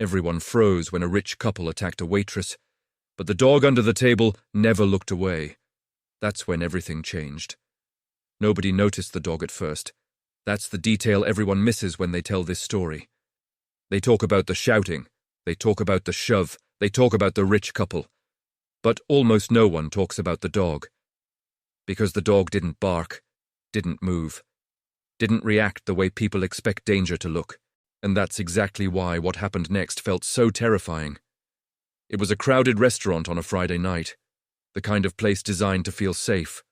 Everyone froze when a rich couple attacked a waitress, but the dog under the table never looked away. That's when everything changed. Nobody noticed the dog at first. That's the detail everyone misses when they tell this story. They talk about the shouting, they talk about the shove, they talk about the rich couple. But almost no one talks about the dog. Because the dog didn't bark, didn't move, didn't react the way people expect danger to look. And that's exactly why what happened next felt so terrifying. It was a crowded restaurant on a Friday night, the kind of place designed to feel safe.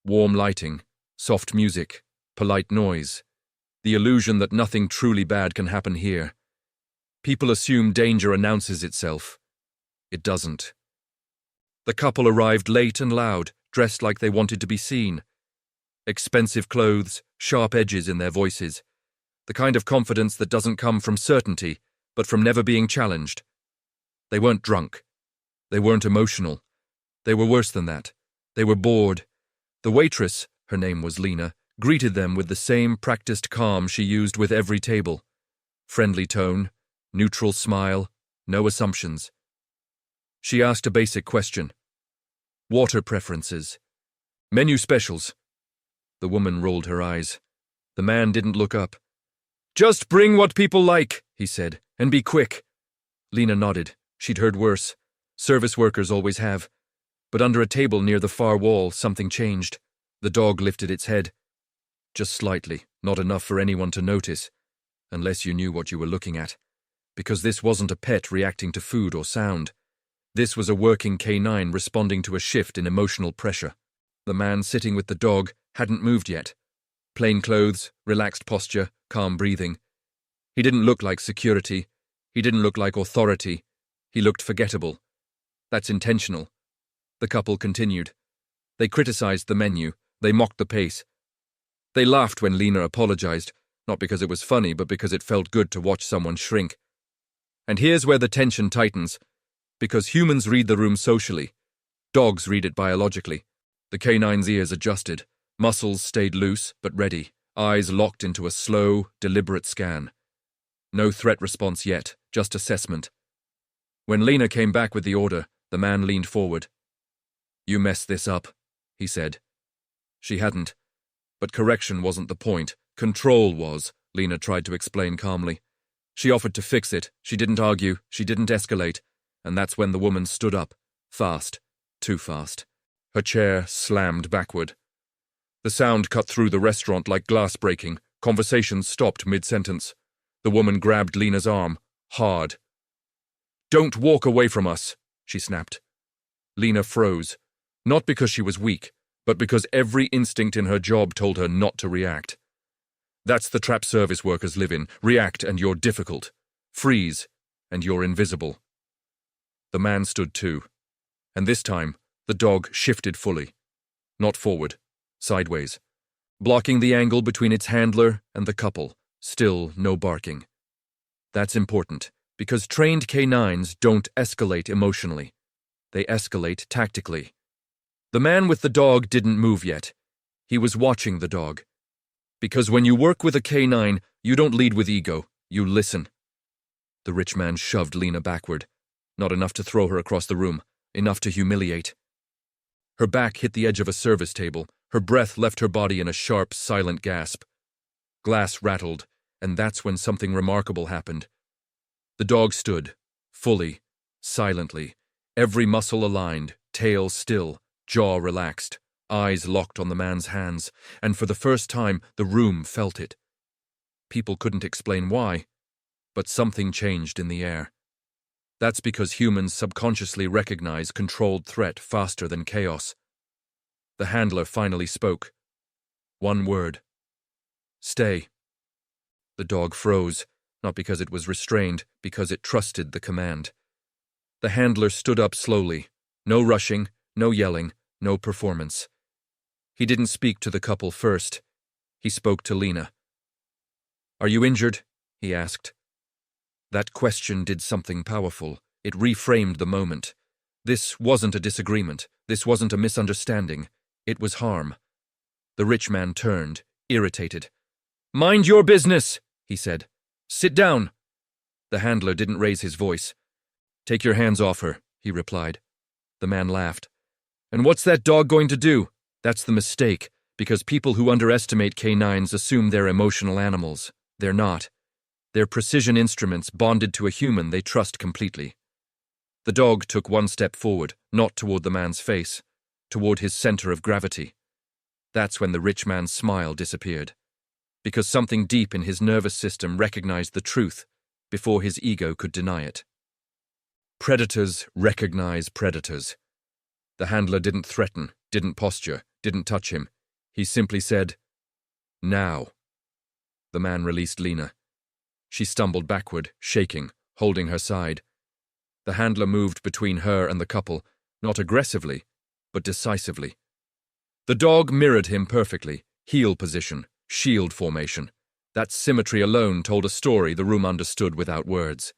Warm lighting, soft music, polite noise, the illusion that nothing truly bad can happen here. People assume danger announces itself. It doesn't. The couple arrived late and loud, dressed like they wanted to be seen. Expensive clothes, sharp edges in their voices. The kind of confidence that doesn't come from certainty, but from never being challenged. They weren't drunk. They weren't emotional. They were worse than that. They were bored. The waitress, her name was Lena, greeted them with the same practiced calm she used with every table. Friendly tone, neutral smile, no assumptions. She asked a basic question. Water preferences. Menu specials. The woman rolled her eyes. The man didn't look up. Just bring what people like, he said, and be quick. Lena nodded. She'd heard worse. Service workers always have. But under a table near the far wall, something changed. The dog lifted its head. Just slightly, not enough for anyone to notice, unless you knew what you were looking at. Because this wasn't a pet reacting to food or sound. This was a working canine responding to a shift in emotional pressure. The man sitting with the dog hadn't moved yet. Plain clothes, relaxed posture, calm breathing. He didn't look like security. He didn't look like authority. He looked forgettable. That's intentional. The couple continued. They criticized the menu. They mocked the pace. They laughed when Lena apologized, not because it was funny, but because it felt good to watch someone shrink. And here's where the tension tightens. Because humans read the room socially. Dogs read it biologically. The canine's ears adjusted. Muscles stayed loose, but ready. Eyes locked into a slow, deliberate scan. No threat response yet, just assessment. When Lena came back with the order, the man leaned forward. You messed this up, he said. She hadn't. But correction wasn't the point. Control was, Lena tried to explain calmly. She offered to fix it. She didn't argue. She didn't escalate. And that's when the woman stood up. Fast. Too fast. Her chair slammed backward. The sound cut through the restaurant like glass breaking. Conversations stopped mid-sentence. The woman grabbed Lena's arm. Hard. Don't walk away from us, she snapped. Lena froze. Not because she was weak, but because every instinct in her job told her not to react. That's the trap service workers live in. React and you're difficult. Freeze and you're invisible. The man stood too. And this time, the dog shifted fully. Not forward, sideways. Blocking the angle between its handler and the couple. Still no barking. That's important, because trained canines don't escalate emotionally. They escalate tactically. The man with the dog didn't move yet. He was watching the dog. Because when you work with a canine, you don't lead with ego, you listen. The rich man shoved Lena backward. Not enough to throw her across the room, enough to humiliate. Her back hit the edge of a service table. Her breath left her body in a sharp, silent gasp. Glass rattled, and that's when something remarkable happened. The dog stood, fully, silently, every muscle aligned, tail still, jaw relaxed, eyes locked on the man's hands, and for the first time the room felt it. People couldn't explain why, but something changed in the air. That's because humans subconsciously recognize controlled threat faster than chaos. The handler finally spoke. One word. Stay. The dog froze, not because it was restrained, because it trusted the command. The handler stood up slowly. No rushing, no yelling, no performance. He didn't speak to the couple first. He spoke to Lena. Are you injured? He asked. That question did something powerful. It reframed the moment. This wasn't a disagreement. This wasn't a misunderstanding. It was harm. The rich man turned, irritated. Mind your business, he said. Sit down. The handler didn't raise his voice. "Take your hands off her," he replied. The man laughed. "And what's that dog going to do?" That's the mistake, because people who underestimate canines assume they're emotional animals. They're not. They're precision instruments bonded to a human they trust completely. The dog took one step forward, not toward the man's face, toward his center of gravity. That's when the rich man's smile disappeared, because something deep in his nervous system recognized the truth before his ego could deny it. Predators recognize predators. The handler didn't threaten, didn't posture, didn't touch him. He simply said, "Now." The man released Lena. She stumbled backward, shaking, holding her side. The handler moved between her and the couple, not aggressively, but decisively. The dog mirrored him perfectly, heel position, shield formation. That symmetry alone told a story the room understood without words.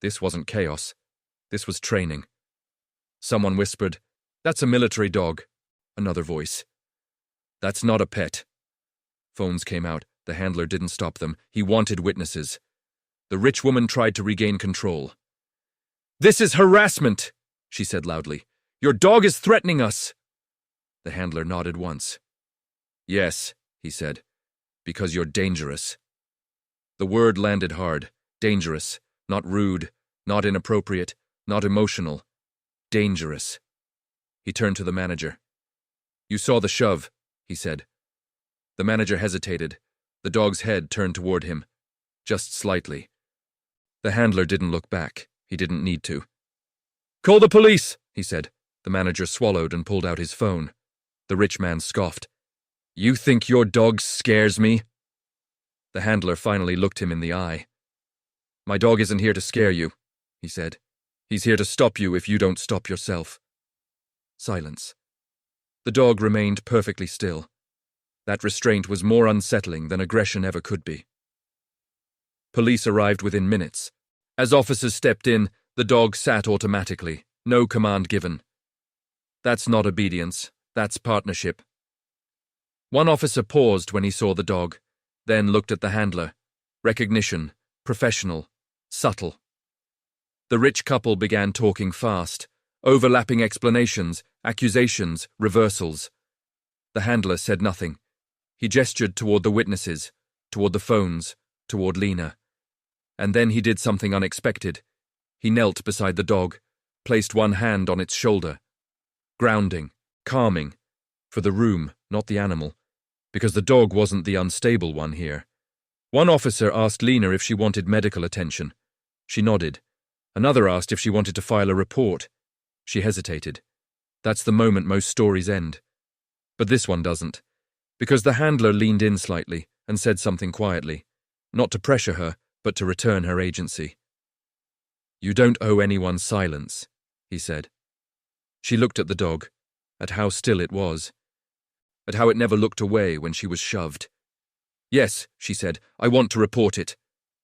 This wasn't chaos. This was training. Someone whispered, "That's a military dog." Another voice. "That's not a pet." Phones came out. The handler didn't stop them. He wanted witnesses. The rich woman tried to regain control. "This is harassment," she said loudly. "Your dog is threatening us." The handler nodded once. "Yes," he said, "because you're dangerous." The word landed hard. Dangerous. Not rude, not inappropriate, not emotional. Dangerous. He turned to the manager. "You saw the shove," he said. The manager hesitated. The dog's head turned toward him. Just slightly. The handler didn't look back. He didn't need to. "Call the police," he said. The manager swallowed and pulled out his phone. The rich man scoffed. "You think your dog scares me?" The handler finally looked him in the eye. "My dog isn't here to scare you," he said. "He's here to stop you if you don't stop yourself." Silence. The dog remained perfectly still. That restraint was more unsettling than aggression ever could be. Police arrived within minutes. As officers stepped in, the dog sat automatically, no command given. That's not obedience, that's partnership. One officer paused when he saw the dog, then looked at the handler. Recognition, professional, subtle. The rich couple began talking fast, overlapping explanations, accusations, reversals. The handler said nothing. He gestured toward the witnesses, toward the phones, toward Lena. And then he did something unexpected. He knelt beside the dog, placed one hand on its shoulder. Grounding, calming, for the room, not the animal, because the dog wasn't the unstable one here. One officer asked Lena if she wanted medical attention. She nodded. Another asked if she wanted to file a report. She hesitated. That's the moment most stories end. But this one doesn't, because the handler leaned in slightly and said something quietly, not to pressure her, but to return her agency. "You don't owe anyone silence," he said. She looked at the dog, at how still it was, at how it never looked away when she was shoved. "Yes," she said, "I want to report it."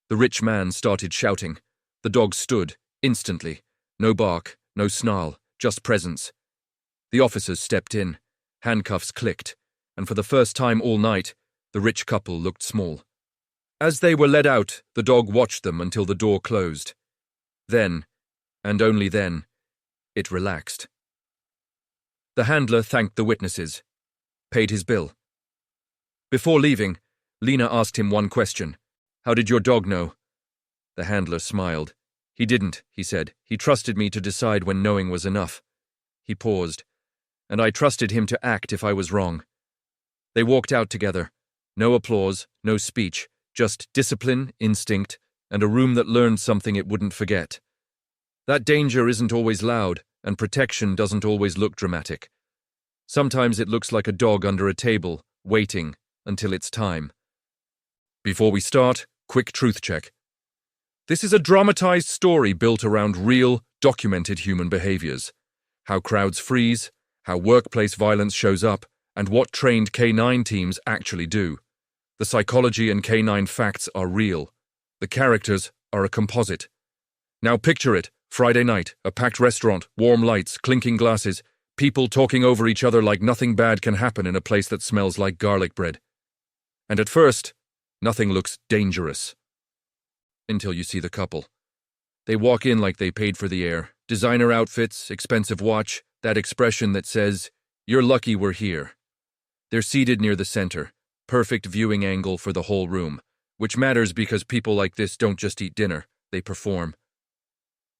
The rich man started shouting. The dog stood, instantly. No bark, no snarl, just presence. The officers stepped in. Handcuffs clicked, and for the first time all night, the rich couple looked small. As they were led out, the dog watched them until the door closed. Then, and only then, it relaxed. The handler thanked the witnesses, paid his bill. Before leaving, Lena asked him one question. "How did your dog know?" The handler smiled. "He didn't," he said. "He trusted me to decide when knowing was enough." He paused. "And I trusted him to act if I was wrong." They walked out together. No applause, no speech, just discipline, instinct, and a room that learned something it wouldn't forget. That danger isn't always loud, and protection doesn't always look dramatic. Sometimes it looks like a dog under a table, waiting until it's time. Before we start, quick truth check. This is a dramatized story built around real, documented human behaviors. How crowds freeze, how workplace violence shows up, and what trained K9 teams actually do. The psychology and K9 facts are real. The characters are a composite. Now picture it, Friday night, a packed restaurant, warm lights, clinking glasses, people talking over each other like nothing bad can happen in a place that smells like garlic bread. And at first, nothing looks dangerous. Until you see the couple. They walk in like they paid for the air. Designer outfits, expensive watch, that expression that says, "You're lucky we're here." They're seated near the center, perfect viewing angle for the whole room, which matters because people like this don't just eat dinner, they perform.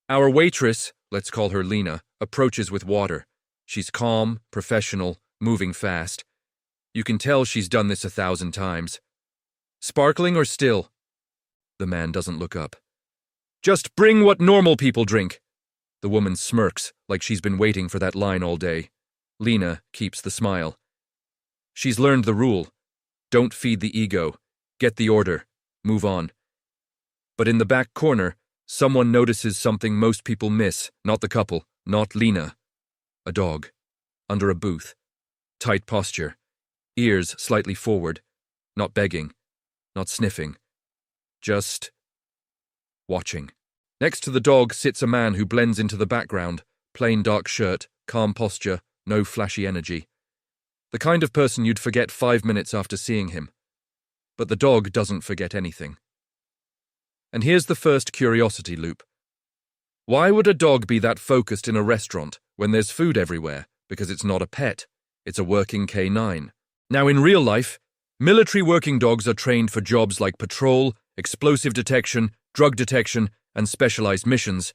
Our waitress, let's call her Lena, approaches with water. She's calm, professional, moving fast. You can tell she's done this 1,000 times. "Sparkling or still?" The man doesn't look up. "Just bring what normal people drink." The woman smirks, like she's been waiting for that line all day. Lena keeps the smile. She's learned the rule. Don't feed the ego. Get the order. Move on. But in the back corner, someone notices something most people miss, not the couple, not Lena. A dog. Under a booth. Tight posture. Ears slightly forward. Not begging. Not sniffing. Just watching. Next to the dog sits a man who blends into the background. Plain dark shirt, calm posture, no flashy energy. The kind of person you'd forget 5 minutes after seeing him. But the dog doesn't forget anything. And here's the first curiosity loop. Why would a dog be that focused in a restaurant when there's food everywhere? Because it's not a pet. It's a working K9. Now, in real life, military working dogs are trained for jobs like patrol, explosive detection, drug detection, and specialized missions.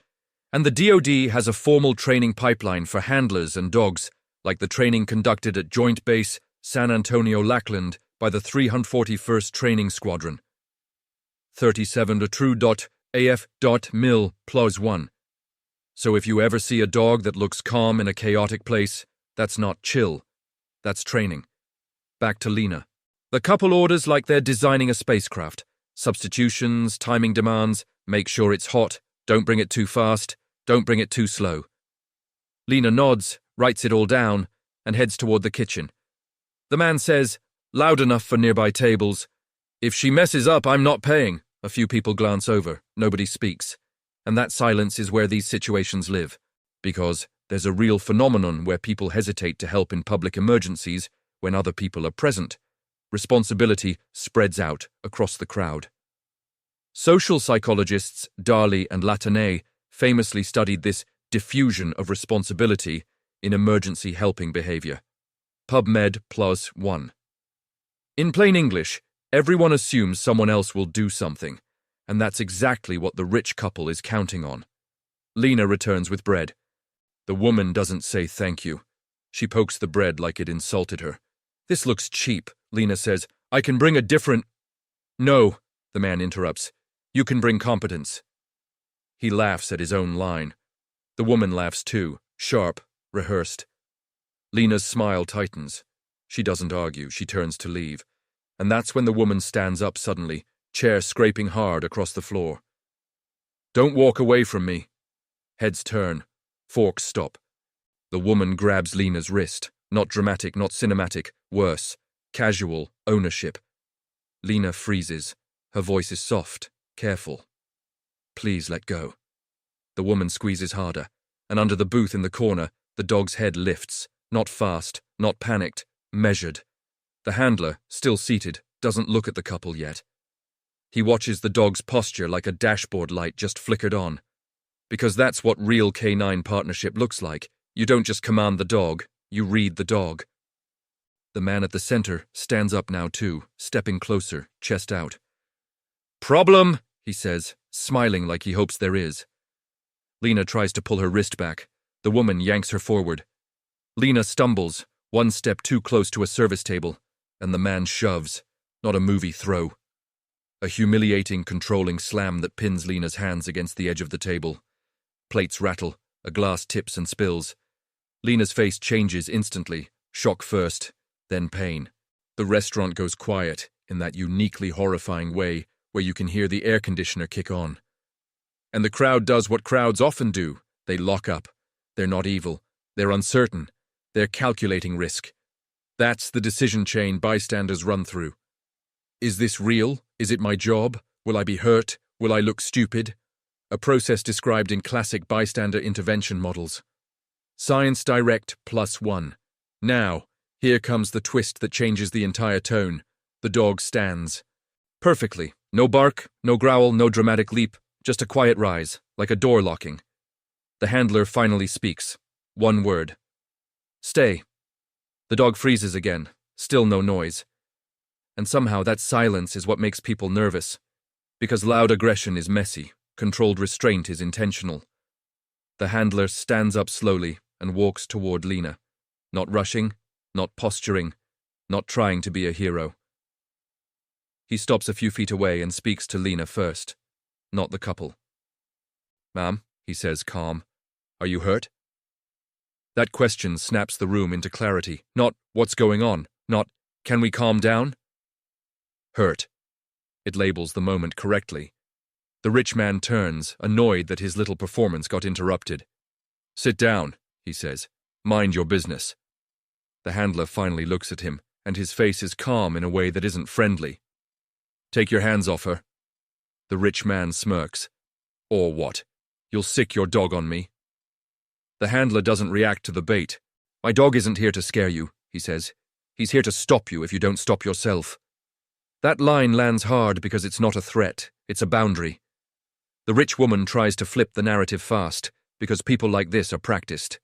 And the DoD has a formal training pipeline for handlers and dogs, like the training conducted at Joint Base San Antonio Lackland by the 341st Training Squadron. 37.true.af.mil plus 1. So if you ever see a dog that looks calm in a chaotic place, that's not chill. That's training. Back to Lena. The couple orders like they're designing a spacecraft. Substitutions, timing demands, make sure it's hot, don't bring it too fast, don't bring it too slow. Lena nods, writes it all down, and heads toward the kitchen. The man says, loud enough for nearby tables, "If she messes up, I'm not paying." A few people glance over, nobody speaks. And that silence is where these situations live, because there's a real phenomenon where people hesitate to help in public emergencies when other people are present. Responsibility spreads out across the crowd. Social psychologists Darley and Latané famously studied this diffusion of responsibility in emergency helping behavior. PubMed plus 1. In plain English, everyone assumes someone else will do something, and that's exactly what the rich couple is counting on. Lena returns with bread. The woman doesn't say thank you. She pokes the bread like it insulted her. "This looks cheap," Lena says. "I can bring a different—" "No," the man interrupts. "You can bring competence." He laughs at his own line. The woman laughs too, sharp, rehearsed. Lena's smile tightens. She doesn't argue, she turns to leave. And that's when the woman stands up suddenly, chair scraping hard across the floor. "Don't walk away from me." Heads turn. Forks stop. The woman grabs Lena's wrist. Not dramatic, not cinematic. Worse. Casual. Ownership. Lena freezes. Her voice is soft, careful. "Please let go." The woman squeezes harder, and under the booth in the corner, the dog's head lifts. Not fast, not panicked, measured. The handler, still seated, doesn't look at the couple yet. He watches the dog's posture like a dashboard light just flickered on. Because that's what real K9 partnership looks like. You don't just command the dog, you read the dog. The man at the center stands up now too, stepping closer, chest out. "Problem," he says, smiling like he hopes there is. Lena tries to pull her wrist back. The woman yanks her forward. Lena stumbles, one step too close to a service table, and the man shoves, not a movie throw. A humiliating, controlling slam that pins Lena's hands against the edge of the table. Plates rattle, a glass tips and spills. Lena's face changes instantly, shock first, then pain. The restaurant goes quiet in that uniquely horrifying way where you can hear the air conditioner kick on. And the crowd does what crowds often do. They lock up. They're not evil. They're uncertain. They're calculating risk. That's the decision chain bystanders run through. Is this real? Is it my job? Will I be hurt? Will I look stupid? A process described in classic bystander intervention models. Science Direct plus 1. Now, here comes the twist that changes the entire tone. The dog stands. Perfectly. No bark, no growl, no dramatic leap, just a quiet rise, like a door locking. The handler finally speaks. One word. Stay. The dog freezes again, still no noise. And somehow that silence is what makes people nervous, because loud aggression is messy, controlled restraint is intentional. The handler stands up slowly and walks toward Lena, not rushing, not posturing, not trying to be a hero. He stops a few feet away and speaks to Lena first, not the couple. Ma'am, he says, calm, are you hurt? That question snaps the room into clarity, not what's going on, not can we calm down? Hurt. It labels the moment correctly. The rich man turns, annoyed that his little performance got interrupted. Sit down, he says. Mind your business. The handler finally looks at him, and his face is calm in a way that isn't friendly. Take your hands off her. The rich man smirks. Or what? You'll sick your dog on me? The handler doesn't react to the bait. My dog isn't here to scare you, he says. He's here to stop you if you don't stop yourself. That line lands hard because it's not a threat, it's a boundary. The rich woman tries to flip the narrative fast, because people like this are practiced.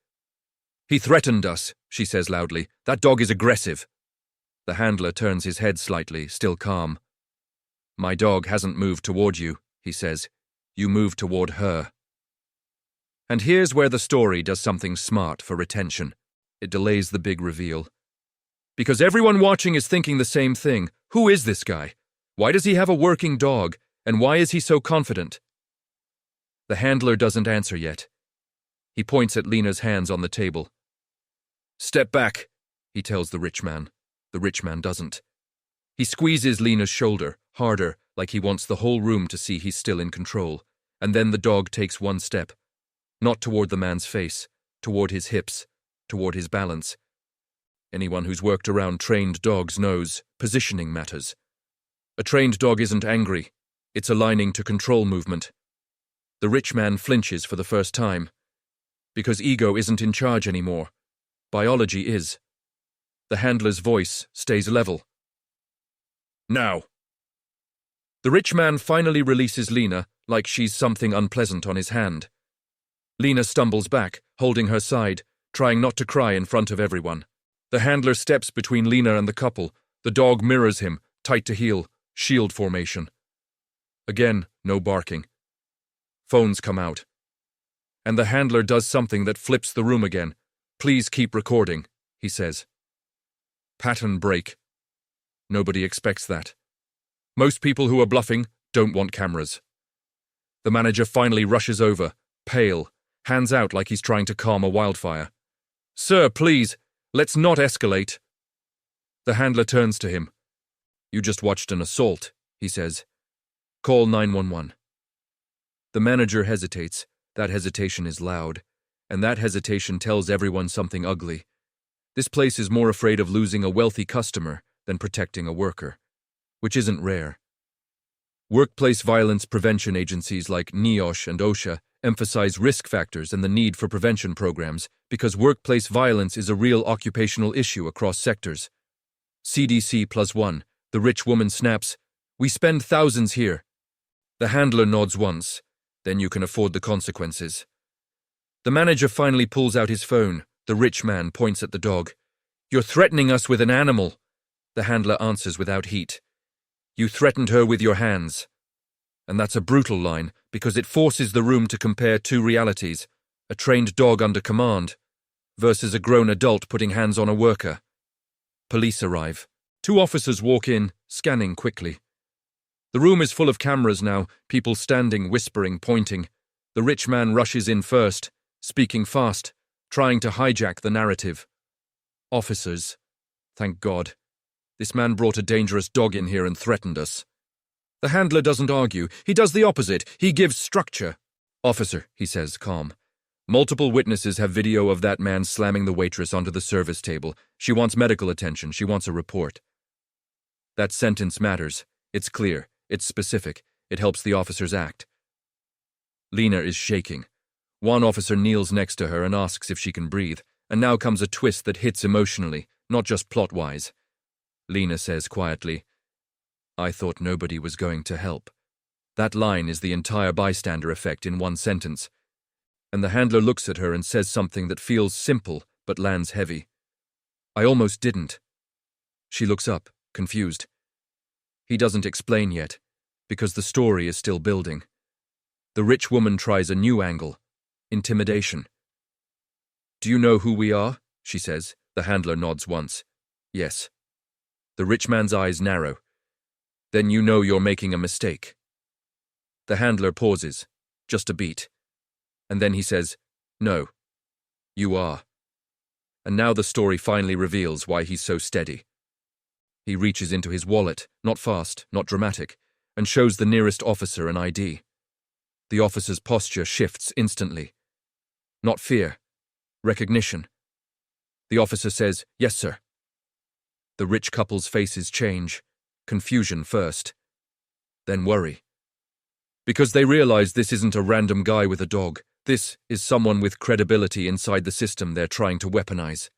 He threatened us, she says loudly. That dog is aggressive. The handler turns his head slightly, still calm. My dog hasn't moved toward you, he says. You moved toward her. And here's where the story does something smart for retention. It delays the big reveal. Because everyone watching is thinking the same thing. Who is this guy? Why does he have a working dog? And why is he so confident? The handler doesn't answer yet. He points at Lena's hands on the table. Step back, he tells the rich man. The rich man doesn't. He squeezes Lena's shoulder, harder, like he wants the whole room to see he's still in control. And then the dog takes one step. Not toward the man's face, toward his hips, toward his balance. Anyone who's worked around trained dogs knows positioning matters. A trained dog isn't angry. It's aligning to control movement. The rich man flinches for the first time. Because ego isn't in charge anymore. Biology is. The handler's voice stays level. Now. The rich man finally releases Lena like she's something unpleasant on his hand. Lena stumbles back, holding her side, trying not to cry in front of everyone. The handler steps between Lena and the couple. The dog mirrors him, tight to heel, shield formation. Again, no barking. Phones come out. And the handler does something that flips the room again. Please keep recording, he says. Pattern break. Nobody expects that. Most people who are bluffing don't want cameras. The manager finally rushes over, pale, hands out like he's trying to calm a wildfire. Sir, please, let's not escalate. The handler turns to him. You just watched an assault, he says. Call 911. The manager hesitates. That hesitation is loud, and that hesitation tells everyone something ugly. This place is more afraid of losing a wealthy customer than protecting a worker, which isn't rare. Workplace violence prevention agencies like NIOSH and OSHA emphasize risk factors and the need for prevention programs because workplace violence is a real occupational issue across sectors. CDC +1, the rich woman snaps, We spend thousands here. The handler nods once, then you can afford the consequences. The manager finally pulls out his phone. The rich man points at the dog. You're threatening us with an animal. The handler answers without heat. You threatened her with your hands. And that's a brutal line, because it forces the room to compare two realities, a trained dog under command versus a grown adult putting hands on a worker. Police arrive. 2 officers walk in, scanning quickly. The room is full of cameras now, people standing, whispering, pointing. The rich man rushes in first, speaking fast, trying to hijack the narrative. Officers. Thank God. This man brought a dangerous dog in here and threatened us. The handler doesn't argue. He does the opposite. He gives structure. Officer, he says, calm. Multiple witnesses have video of that man slamming the waitress onto the service table. She wants medical attention. She wants a report. That sentence matters. It's clear. It's specific. It helps the officers act. Lena is shaking. One officer kneels next to her and asks if she can breathe, and now comes a twist that hits emotionally, not just plot-wise. Lena says quietly, I thought nobody was going to help. That line is the entire bystander effect in one sentence, and the handler looks at her and says something that feels simple but lands heavy. I almost didn't. She looks up, confused. He doesn't explain yet, because the story is still building. The rich woman tries a new angle, intimidation. Do you know who we are? She says. The handler nods once. Yes. The rich man's eyes narrow. Then you know you're making a mistake. The handler pauses, just a beat. And then he says, no, you are. And now the story finally reveals why he's so steady. He reaches into his wallet, not fast, not dramatic, and shows the nearest officer an ID. The officer's posture shifts instantly. Not fear, recognition. The officer says, yes, sir. The rich couple's faces change, confusion first, then worry. Because they realize this isn't a random guy with a dog. This is someone with credibility inside the system they're trying to weaponize.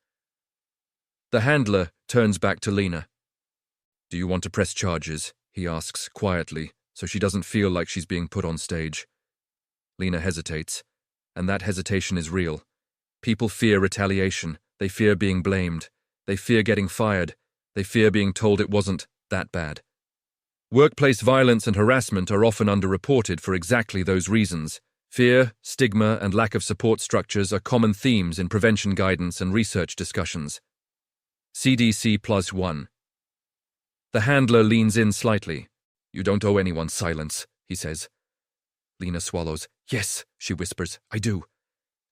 The handler turns back to Lena. Do you want to press charges? He asks quietly, so she doesn't feel like she's being put on stage. Lena hesitates, and that hesitation is real. People fear retaliation. They fear being blamed. They fear getting fired. They fear being told it wasn't that bad. Workplace violence and harassment are often underreported for exactly those reasons. Fear, stigma, and lack of support structures are common themes in prevention guidance and research discussions. CDC +1. The handler leans in slightly. You don't owe anyone silence, he says. Lena swallows. Yes, she whispers, I do.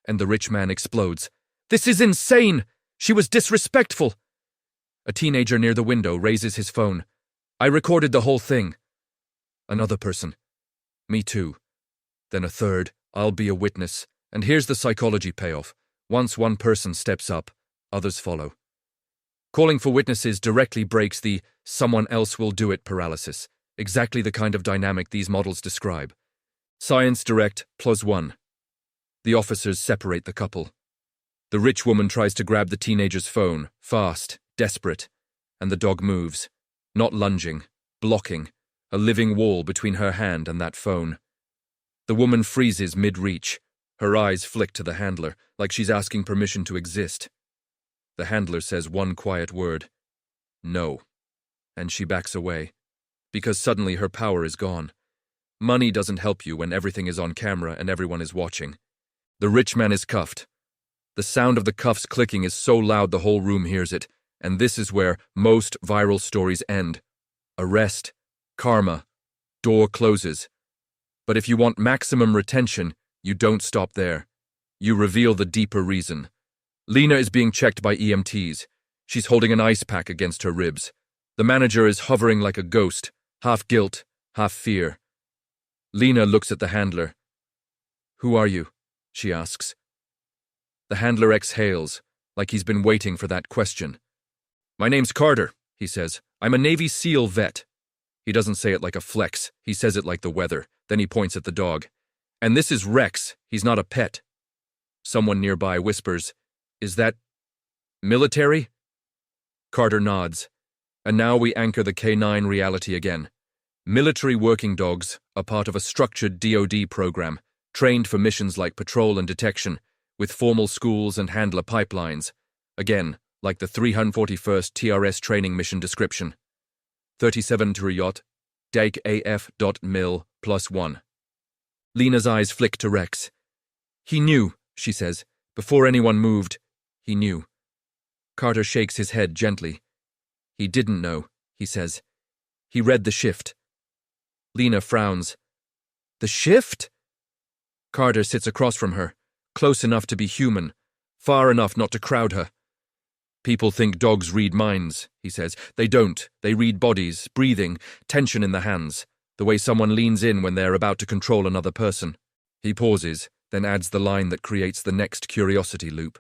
And the rich man explodes. This is insane! She was disrespectful! A teenager near the window raises his phone. I recorded the whole thing. Another person. Me too. Then a third. I'll be a witness. And here's the psychology payoff. Once one person steps up, others follow. Calling for witnesses directly breaks the someone else will do it paralysis. Exactly the kind of dynamic these models describe. Science direct +1. The officers separate the couple. The rich woman tries to grab the teenager's phone, fast, desperate, and the dog moves. Not lunging, blocking, a living wall between her hand and that phone. The woman freezes mid-reach. Her eyes flick to the handler, like she's asking permission to exist. The handler says one quiet word. No. And she backs away. Because suddenly her power is gone. Money doesn't help you when everything is on camera and everyone is watching. The rich man is cuffed. The sound of the cuffs clicking is so loud the whole room hears it. And this is where most viral stories end. Arrest, karma, door closes. But if you want maximum retention, you don't stop there. You reveal the deeper reason. Lena is being checked by EMTs. She's holding an ice pack against her ribs. The manager is hovering like a ghost, half guilt, half fear. Lena looks at the handler. Who are you? She asks. The handler exhales, like he's been waiting for that question. My name's Carter, he says. I'm a Navy SEAL vet. He doesn't say it like a flex. He says it like the weather. Then he points at the dog. And this is Rex. He's not a pet. Someone nearby whispers, Is that military? Carter nods. And now we anchor the K9 reality again. Military working dogs are part of a structured DoD program, trained for missions like patrol and detection, with formal schools and handler pipelines. Again, like the 341st TRS training mission description. 37 to yacht, Dag AF.mil +1. Lena's eyes flick to Rex. He knew, she says. Before anyone moved, he knew. Carter shakes his head gently. He didn't know, he says. He read the shift. Lena frowns. The shift? Carter sits across from her, close enough to be human, far enough not to crowd her. People think dogs read minds, he says. They don't. They read bodies, breathing, tension in the hands, the way someone leans in when they're about to control another person. He pauses, then adds the line that creates the next curiosity loop.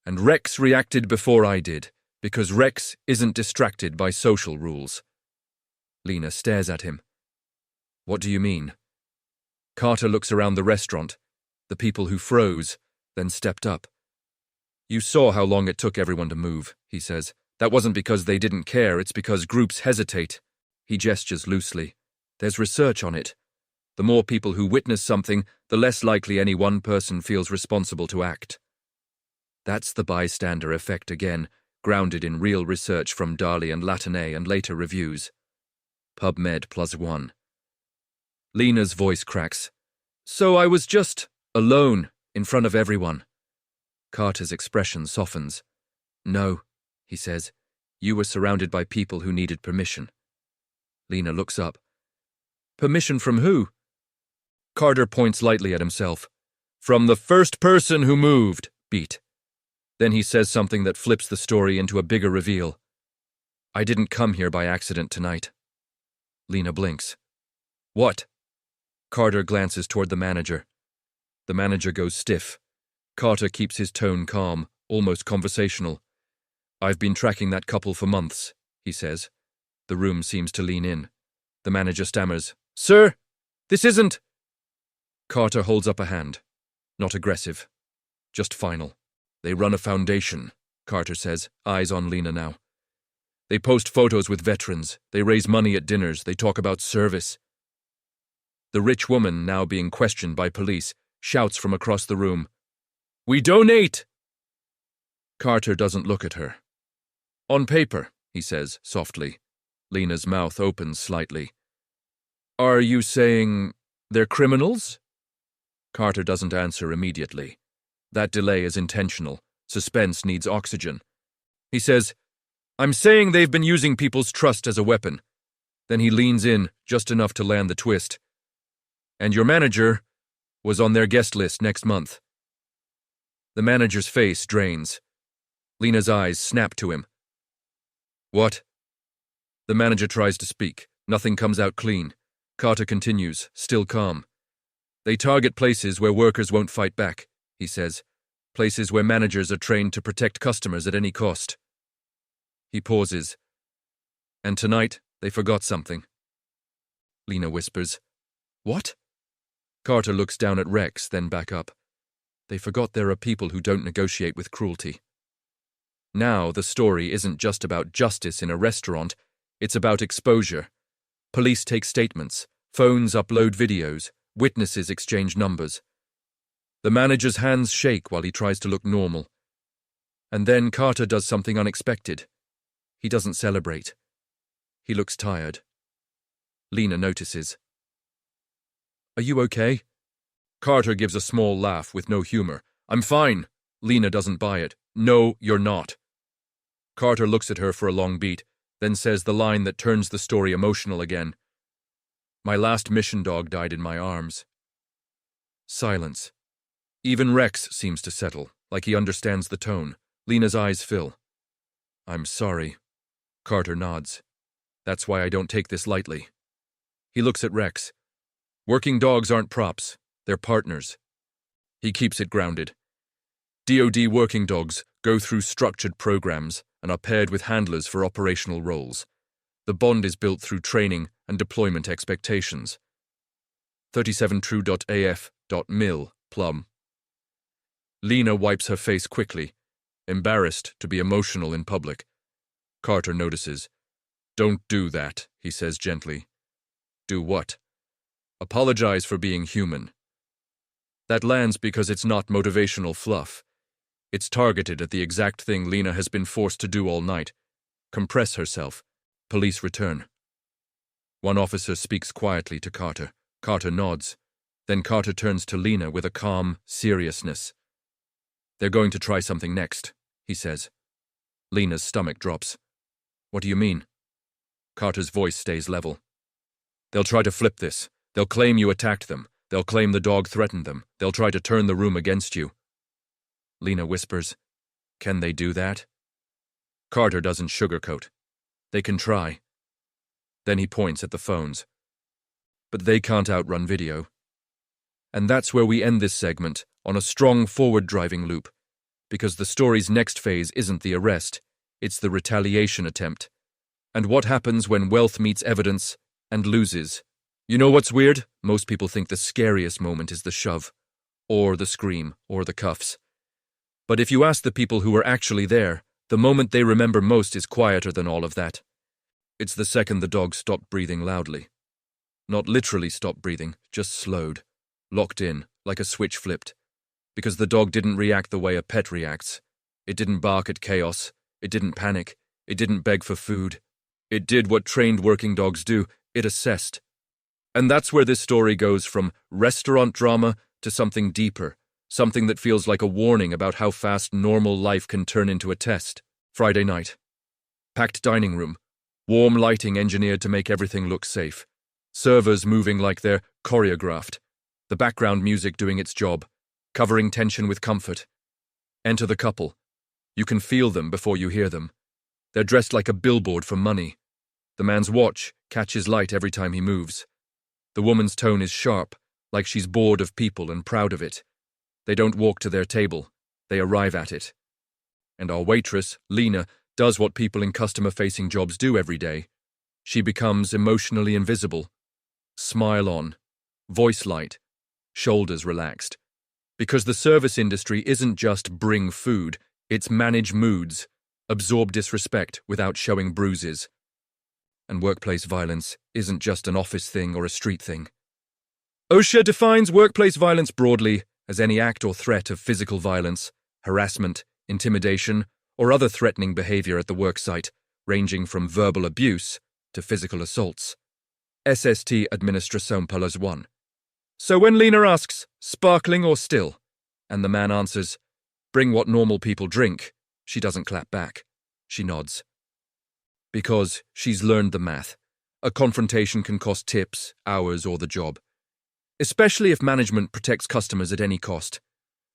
And Rex reacted before I did, because Rex isn't distracted by social rules. Lena stares at him. What do you mean? Carter looks around the restaurant, the people who froze, then stepped up. You saw how long it took everyone to move, he says. That wasn't because they didn't care, it's because groups hesitate. He gestures loosely. There's research on it. The more people who witness something, the less likely any one person feels responsible to act. That's the bystander effect again, grounded in real research from Darley and Latané and later reviews. PubMed +1. Lena's voice cracks. So I was just alone in front of everyone. Carter's expression softens. No, he says. You were surrounded by people who needed permission. Lena looks up. Permission from who? Carter points lightly at himself. From the first person who moved, beat. Then he says something that flips the story into a bigger reveal. I didn't come here by accident tonight. Lena blinks. What? Carter glances toward the manager. The manager goes stiff. Carter keeps his tone calm, almost conversational. I've been tracking that couple for months, he says. The room seems to lean in. The manager stammers. Sir, this isn't... Carter holds up a hand. Not aggressive. Just final. They run a foundation, Carter says, eyes on Lena now. They post photos with veterans. They raise money at dinners. They talk about service. The rich woman, now being questioned by police, shouts from across the room. We donate! Carter doesn't look at her. On paper, he says softly. Lena's mouth opens slightly. Are you saying they're criminals? Carter doesn't answer immediately. That delay is intentional. Suspense needs oxygen. He says, I'm saying they've been using people's trust as a weapon. Then he leans in, just enough to land the twist. And your manager was on their guest list next month. The manager's face drains. Lena's eyes snap to him. What? The manager tries to speak. Nothing comes out clean. Carter continues, still calm. They target places where workers won't fight back, he says. Places where managers are trained to protect customers at any cost. He pauses. And tonight, they forgot something. Lena whispers. What? Carter looks down at Rex, then back up. They forgot there are people who don't negotiate with cruelty. Now the story isn't just about justice in a restaurant, it's about exposure. Police take statements, phones upload videos, witnesses exchange numbers. The manager's hands shake while he tries to look normal. And then Carter does something unexpected. He doesn't celebrate. He looks tired. Lena notices. Are you okay? Carter gives a small laugh with no humor. I'm fine. Lena doesn't buy it. No, you're not. Carter looks at her for a long beat, then says the line that turns the story emotional again. My last mission dog died in my arms. Silence. Even Rex seems to settle, like he understands the tone. Lena's eyes fill. I'm sorry. Carter nods. That's why I don't take this lightly. He looks at Rex. Working dogs aren't props. They're partners. He keeps it grounded. DoD working dogs go through structured programs and are paired with handlers for operational roles. The bond is built through training and deployment expectations. 37true.af.mil, plum. Lena wipes her face quickly, embarrassed to be emotional in public. Carter notices. Don't do that, he says gently. Do what? Apologize for being human. That lands because it's not motivational fluff. It's targeted at the exact thing Lena has been forced to do all night. Compress herself. Police return. One officer speaks quietly to Carter. Carter nods. Then Carter turns to Lena with a calm seriousness. They're going to try something next, he says. Lena's stomach drops. What do you mean? Carter's voice stays level. They'll try to flip this. They'll claim you attacked them. They'll claim the dog threatened them. They'll try to turn the room against you. Lena whispers, Can they do that? Carter doesn't sugarcoat. They can try. Then he points at the phones. But they can't outrun video. And that's where we end this segment, on a strong forward-driving loop. Because the story's next phase isn't the arrest, it's the retaliation attempt. And what happens when wealth meets evidence and loses? You know what's weird? Most people think the scariest moment is the shove, or the scream, or the cuffs. But if you ask the people who were actually there, the moment they remember most is quieter than all of that. It's the second the dog stopped breathing loudly. Not literally stopped breathing, just slowed. Locked in, like a switch flipped. Because the dog didn't react the way a pet reacts. It didn't bark at chaos. It didn't panic. It didn't beg for food. It did what trained working dogs do. It assessed. And that's where this story goes from restaurant drama to something deeper, something that feels like a warning about how fast normal life can turn into a test. Friday night. Packed dining room. Warm lighting engineered to make everything look safe. Servers moving like they're choreographed. The background music doing its job, covering tension with comfort. Enter the couple. You can feel them before you hear them. They're dressed like a billboard for money. The man's watch catches light every time he moves. The woman's tone is sharp, like she's bored of people and proud of it. They don't walk to their table. They arrive at it. And our waitress, Lena, does what people in customer-facing jobs do every day. She becomes emotionally invisible. Smile on. Voice light. Shoulders relaxed. Because the service industry isn't just bring food, it's manage moods, absorb disrespect without showing bruises. And workplace violence isn't just an office thing or a street thing. OSHA defines workplace violence broadly as any act or threat of physical violence, harassment, intimidation, or other threatening behavior at the worksite, ranging from verbal abuse to physical assaults. SST Administração Plus 1. So when Lena asks, sparkling or still, and the man answers, bring what normal people drink, she doesn't clap back. She nods. Because she's learned the math. A confrontation can cost tips, hours, or the job. Especially if management protects customers at any cost.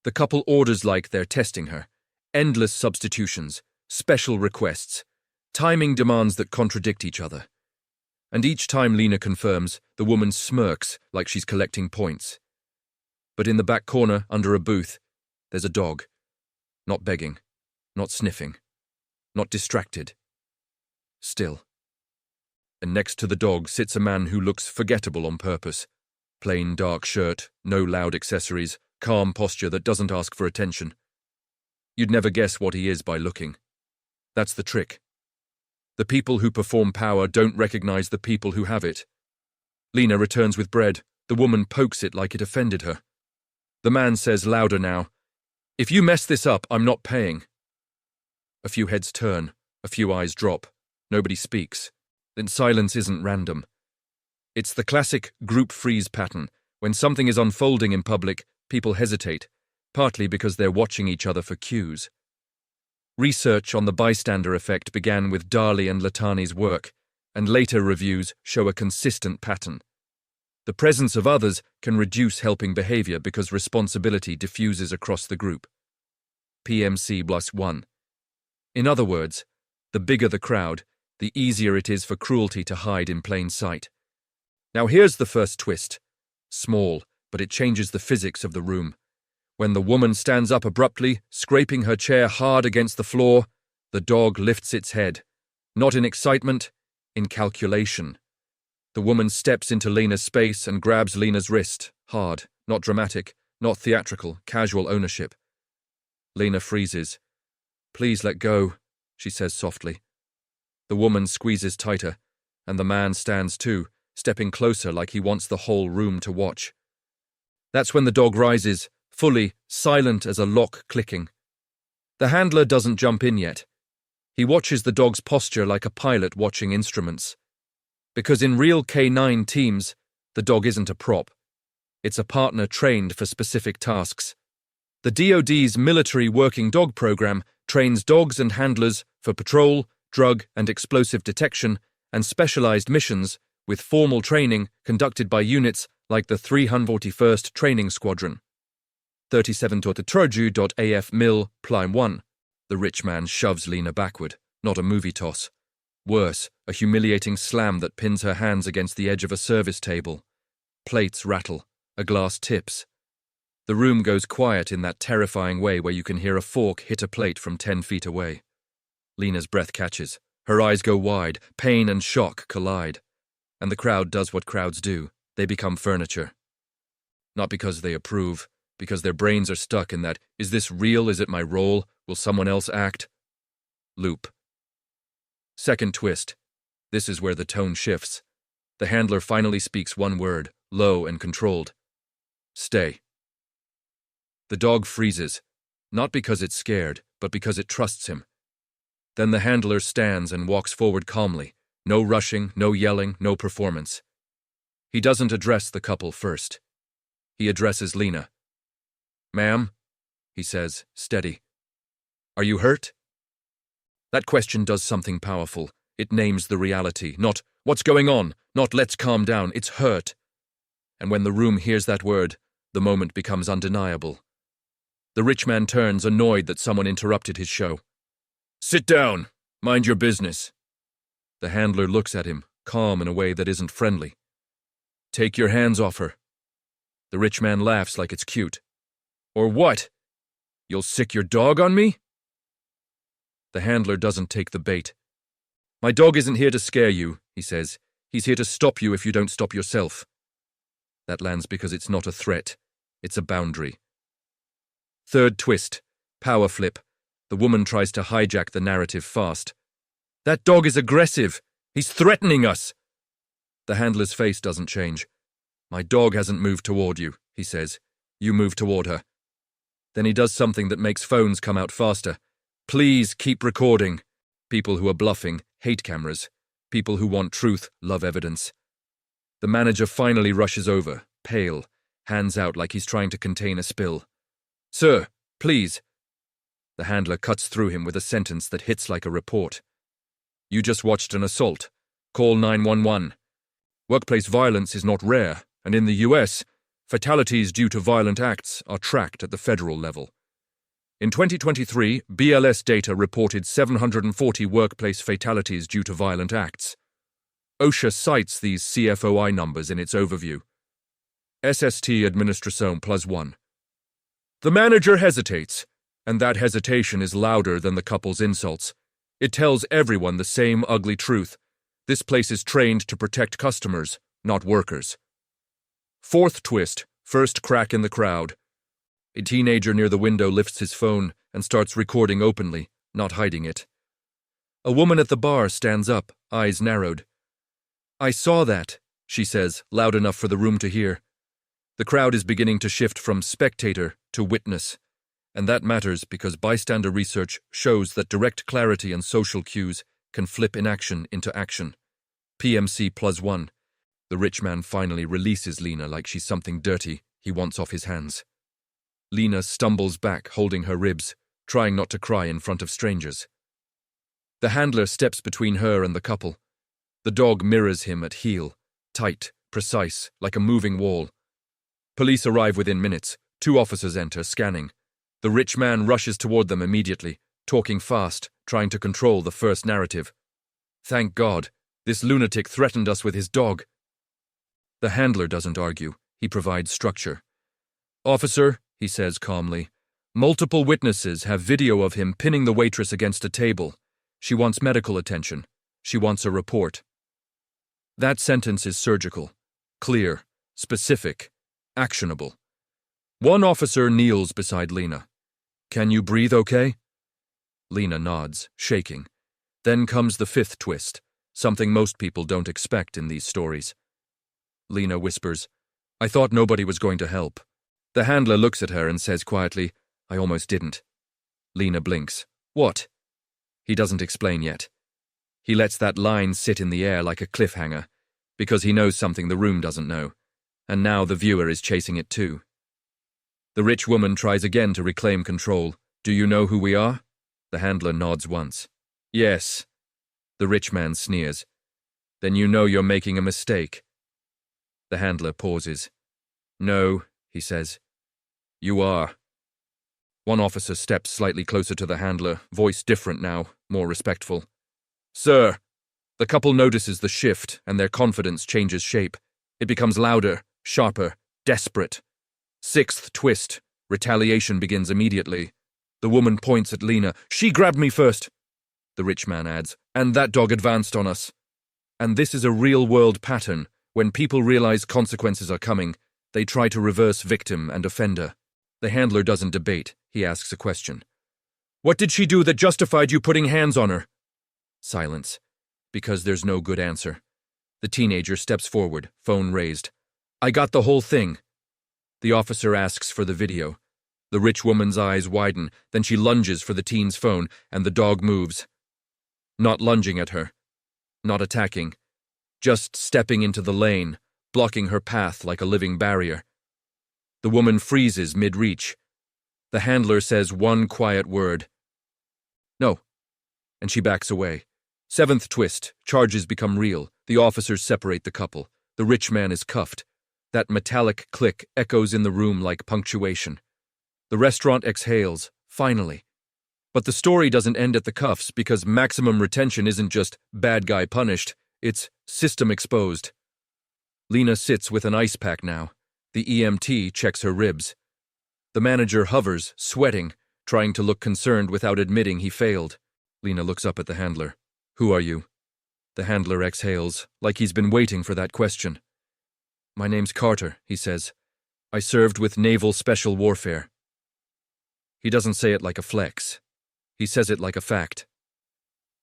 The couple orders like they're testing her. Endless substitutions, special requests, timing demands that contradict each other. And each time Lena confirms, the woman smirks like she's collecting points. But in the back corner, under a booth, there's a dog. Not begging, not sniffing, not distracted. Still. And next to the dog sits a man who looks forgettable on purpose. Plain dark shirt, no loud accessories, calm posture that doesn't ask for attention. You'd never guess what he is by looking. That's the trick. The people who perform power don't recognize the people who have it. Lena returns with bread. The woman pokes it like it offended her. The man says louder now, "If you mess this up, I'm not paying." A few heads turn, a few eyes drop. Nobody speaks. Then silence isn't random. It's the classic group freeze pattern. When something is unfolding in public, people hesitate, partly because they're watching each other for cues. Research on the bystander effect began with Dali and Latani's work, and later reviews show a consistent pattern. The presence of others can reduce helping behavior because responsibility diffuses across the group. PMC plus 1. In other words, the bigger the crowd, the easier it is for cruelty to hide in plain sight. Now here's the first twist. Small, but it changes the physics of the room. When the woman stands up abruptly, scraping her chair hard against the floor, the dog lifts its head. Not in excitement, in calculation. The woman steps into Lena's space and grabs Lena's wrist, hard, not dramatic, not theatrical, casual ownership. Lena freezes. "Please let go," she says softly. The woman squeezes tighter, and the man stands too, stepping closer like he wants the whole room to watch. That's when the dog rises, fully, silent as a lock clicking. The handler doesn't jump in yet. He watches the dog's posture like a pilot watching instruments. Because in real K9 teams, the dog isn't a prop. It's a partner trained for specific tasks. The DoD's military working dog program trains dogs and handlers for patrol, drug and explosive detection, and specialized missions with formal training conducted by units like the 341st Training Squadron. 37.AF Mil Pline 1. The rich man shoves Lena backward, not a movie toss. Worse, a humiliating slam that pins her hands against the edge of a service table. Plates rattle, a glass tips. The room goes quiet in that terrifying way where you can hear a fork hit a plate from 10 feet away. Lena's breath catches. Her eyes go wide, pain and shock collide. And the crowd does what crowds do. They become furniture. Not because they approve, because their brains are stuck in that, is this real, is it my role, will someone else act? Loop. Second twist. This is where the tone shifts. The handler finally speaks one word, low and controlled. Stay. The dog freezes, not because it's scared, but because it trusts him. Then the handler stands and walks forward calmly. No rushing, no yelling, no performance. He doesn't address the couple first. He addresses Lena. Ma'am, he says, steady. Are you hurt? That question does something powerful. It names the reality, not what's going on, not let's calm down, it's hurt. And when the room hears that word, the moment becomes undeniable. The rich man turns, annoyed that someone interrupted his show. Sit down. Mind your business. The handler looks at him, calm in a way that isn't friendly. Take your hands off her. The rich man laughs like it's cute. Or what? You'll sick your dog on me? The handler doesn't take the bait. My dog isn't here to scare you, he says. He's here to stop you if you don't stop yourself. That lands because it's not a threat. It's a boundary. Third twist. Power flip. The woman tries to hijack the narrative fast. That dog is aggressive. He's threatening us. The handler's face doesn't change. My dog hasn't moved toward you, he says. You move toward her. Then he does something that makes phones come out faster. Please keep recording. People who are bluffing hate cameras. People who want truth love evidence. The manager finally rushes over, pale, hands out like he's trying to contain a spill. Sir, please. The handler cuts through him with a sentence that hits like a report. You just watched an assault. Call 911. Workplace violence is not rare, and in the US, fatalities due to violent acts are tracked at the federal level. In 2023, BLS data reported 740 workplace fatalities due to violent acts. OSHA cites these CFOI numbers in its overview. SST Administration +1. The manager hesitates, and that hesitation is louder than the couple's insults. It tells everyone the same ugly truth. This place is trained to protect customers, not workers. Fourth twist, first crack in the crowd. A teenager near the window lifts his phone and starts recording openly, not hiding it. A woman at the bar stands up, eyes narrowed. I saw that, she says, loud enough for the room to hear. The crowd is beginning to shift from spectator to witness, and that matters because bystander research shows that direct clarity and social cues can flip inaction into action. PMC +1. The rich man finally releases Lena like she's something dirty he wants off his hands. Lena stumbles back, holding her ribs, trying not to cry in front of strangers. The handler steps between her and the couple. The dog mirrors him at heel, tight, precise, like a moving wall. Police arrive within minutes. 2 officers enter, scanning. The rich man rushes toward them immediately, talking fast, trying to control the first narrative. Thank God, this lunatic threatened us with his dog. The handler doesn't argue. He provides structure. Officer, he says calmly, multiple witnesses have video of him pinning the waitress against a table. She wants medical attention. She wants a report. That sentence is surgical, clear, specific, actionable. 1 officer kneels beside Lena. Can you breathe okay? Lena nods, shaking. Then comes the 5th twist, something most people don't expect in these stories. Lena whispers, I thought nobody was going to help. The handler looks at her and says quietly, I almost didn't. Lena blinks. What? He doesn't explain yet. He lets that line sit in the air like a cliffhanger, because he knows something the room doesn't know, and now the viewer is chasing it too. The rich woman tries again to reclaim control. Do you know who we are? The handler nods once. Yes. The rich man sneers. Then you know you're making a mistake. The handler pauses. No, he says. You are. 1 officer steps slightly closer to the handler, voice different now, more respectful. Sir, the couple notices the shift and their confidence changes shape. It becomes louder, sharper, desperate. 6th twist. Retaliation begins immediately. The woman points at Lena. She grabbed me first. The rich man adds, and that dog advanced on us. And this is a real-world pattern. When people realize consequences are coming, they try to reverse victim and offender. The handler doesn't debate. He asks a question. What did she do that justified you putting hands on her? Silence. Because there's no good answer. The teenager steps forward, phone raised. I got the whole thing. The officer asks for the video. The rich woman's eyes widen, then she lunges for the teen's phone, and the dog moves. Not lunging at her. Not attacking. Just stepping into the lane, blocking her path like a living barrier. The woman freezes mid-reach. The handler says one quiet word. No. And she backs away. Seventh twist. Charges become real. The officers separate the couple. The rich man is cuffed. That metallic click echoes in the room like punctuation. The restaurant exhales, finally. But the story doesn't end at the cuffs because maximum retention isn't just bad guy punished, it's system exposed. Lena sits with an ice pack now. The EMT checks her ribs. The manager hovers, sweating, trying to look concerned without admitting he failed. Lena looks up at the handler. Who are you? The handler exhales, like he's been waiting for that question. My name's Carter, he says. I served with Naval Special Warfare. He doesn't say it like a flex. He says it like a fact.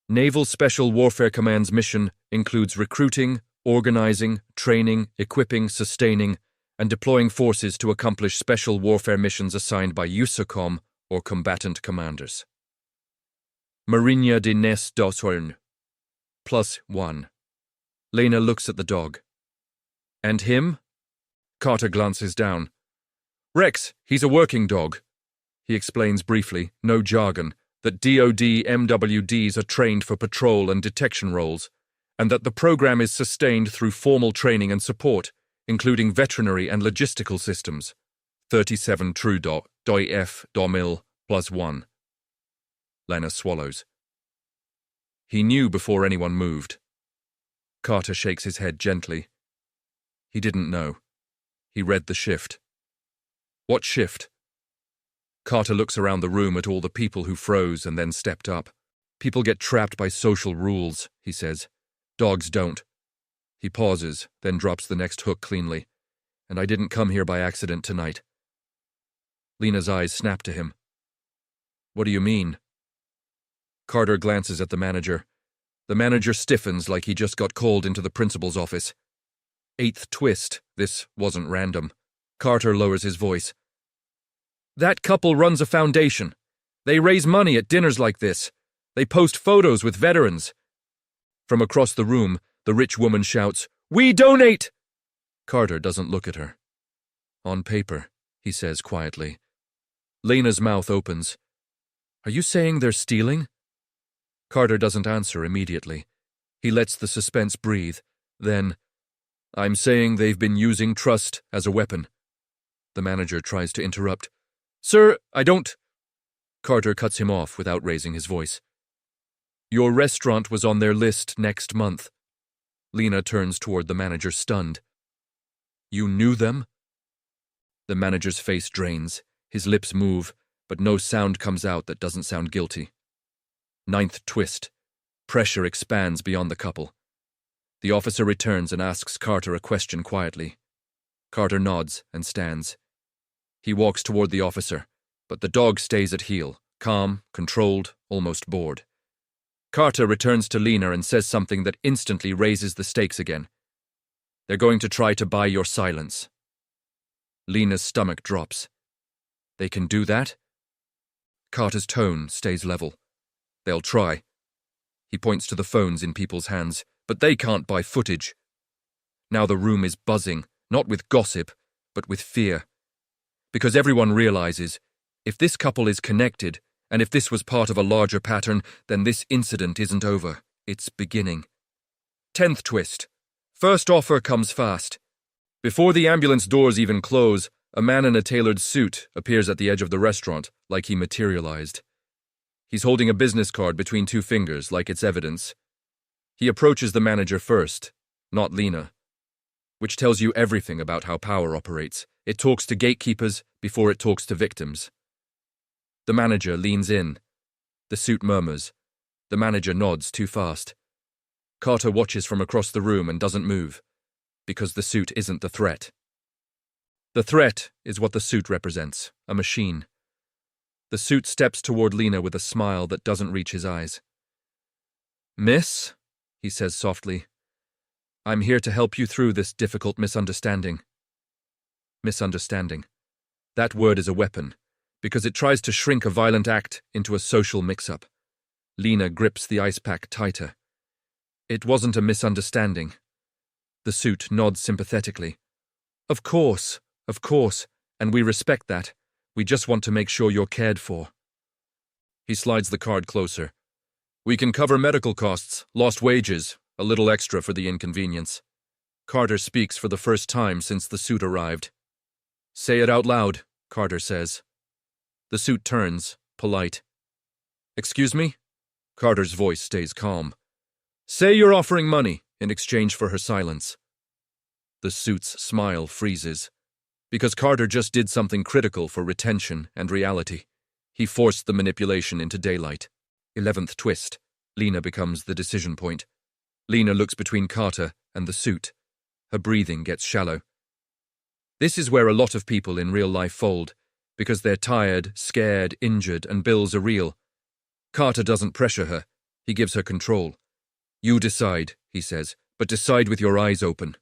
Naval Special Warfare Command's mission includes recruiting, organizing, training, equipping, sustaining, and deploying forces to accomplish special warfare missions assigned by USACOM or combatant commanders. Marinha de Nes dos Horn. +1. Lena looks at the dog. And him? Carter glances down. Rex, he's a working dog. He explains briefly, no jargon, that DoD MWDs are trained for patrol and detection roles, and that the program is sustained through formal training and support, including veterinary and logistical systems. 37 True Dot, Doi F, Domil, +1. Lena swallows. He knew before anyone moved. Carter shakes his head gently. He didn't know. He read the shift. What shift? Carter looks around the room at all the people who froze and then stepped up. People get trapped by social rules, he says. Dogs don't. He pauses, then drops the next hook cleanly. And I didn't come here by accident tonight. Lena's eyes snap to him. What do you mean? Carter glances at the manager. The manager stiffens like he just got called into the principal's office. Eighth twist. This wasn't random. Carter lowers his voice. That couple runs a foundation. They raise money at dinners like this. They post photos with veterans. From across the room, the rich woman shouts, We donate! Carter doesn't look at her. On paper, he says quietly. Lena's mouth opens. Are you saying they're stealing? Carter doesn't answer immediately. He lets the suspense breathe. Then, I'm saying they've been using trust as a weapon. The manager tries to interrupt. Sir, I don't... Carter cuts him off without raising his voice. Your restaurant was on their list next month. Lena turns toward the manager, stunned. You knew them? The manager's face drains. His lips move, but no sound comes out that doesn't sound guilty. Ninth twist. Pressure expands beyond the couple. The officer returns and asks Carter a question quietly. Carter nods and stands. He walks toward the officer, but the dog stays at heel, calm, controlled, almost bored. Carter returns to Lena and says something that instantly raises the stakes again. They're going to try to buy your silence. Lena's stomach drops. They can do that? Carter's tone stays level. They'll try. He points to the phones in people's hands, but they can't buy footage. Now the room is buzzing, not with gossip, but with fear. Because everyone realizes, if this couple is connected, and if this was part of a larger pattern, then this incident isn't over. It's beginning. 10th twist. First offer comes fast. Before the ambulance doors even close, a man in a tailored suit appears at the edge of the restaurant, like he materialized. He's holding a business card between two fingers, like it's evidence. He approaches the manager first, not Lena. Which tells you everything about how power operates. It talks to gatekeepers before it talks to victims. The manager leans in. The suit murmurs. The manager nods too fast. Carter watches from across the room and doesn't move, because the suit isn't the threat. The threat is what the suit represents, a machine. The suit steps toward Lena with a smile that doesn't reach his eyes. Miss, he says softly, I'm here to help you through this difficult misunderstanding. Misunderstanding. That word is a weapon, because it tries to shrink a violent act into a social mix-up. Lena grips the ice pack tighter. It wasn't a misunderstanding. The suit nods sympathetically. Of course, and we respect that. We just want to make sure you're cared for. He slides the card closer. We can cover medical costs, lost wages, a little extra for the inconvenience. Carter speaks for the first time since the suit arrived. Say it out loud, Carter says. The suit turns, polite. Excuse me? Carter's voice stays calm. Say you're offering money in exchange for her silence. The suit's smile freezes. Because Carter just did something critical for retention and reality. He forced the manipulation into daylight. 11th twist. Lena becomes the decision point. Lena looks between Carter and the suit. Her breathing gets shallow. This is where a lot of people in real life fold, because they're tired, scared, injured, and bills are real. Carter doesn't pressure her. He gives her control. You decide, he says, but decide with your eyes open.